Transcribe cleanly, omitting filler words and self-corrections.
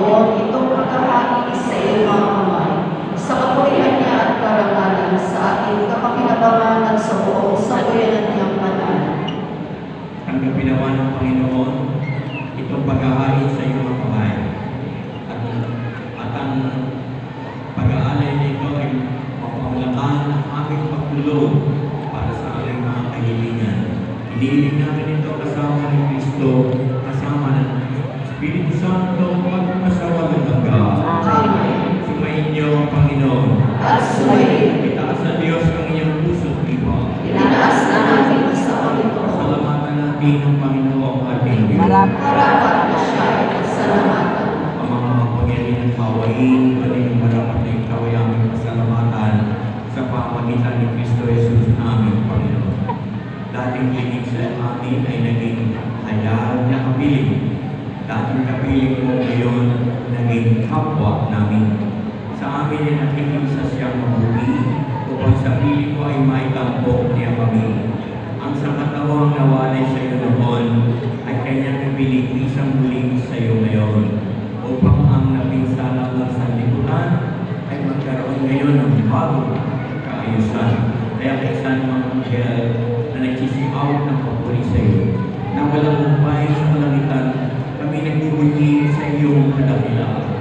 Panginoon, itong pagkakain sa iyong mga kamay, sa kapurihan niya at karangalan sa ating kapakinabangan at sa buong sambayanan niyang banal. Tanggapin naman ng Panginoon itong pagkakain sa iyong mga kamay. At ang pag-aalay nito ay mapanglaman ng aming pagtulong para sa aming mga kahilingan. Hinihiling namin ito kasama ni Kristo, kasama ng Espiritu Santo, magkasawa ng hanggang. Amen. Sumayin niyo ang Panginoon. At sumayin. Itaas sa Diyos ang iyong puso't diwa. Itinaas na natin sa Panginoon. Salamatan natin ang Panginoon ating Diyos. Marapat na siya ay pasalamatan. Ang mga kapangyarihan ng pawain, paling marapat na ikaw ay aming pasalamatan sa pamamagitan ni Kristo Jesus na aming Panginoon. Dating lingid sa amin ay naging hayaan na kapiling. Dating kapiling mo ngayon naging kapwa namin. Sa amin ay nakikisa siyang mabuti upang sa piling mo ay may tampok niya kami. Ang sa katawang nawalay sa iyo noon ay kanyang ipinipisang muli sa iyo ngayon upang ang napinsala ng sanlibutan ay magkaroon ngayon ng bagong kaayusan. Kaya kaysan mga anghel na nagsisiaw ng papuri sa iyo, na walang upay sa kalangitan, kami nagbubunyi sa iyong kadakilaan.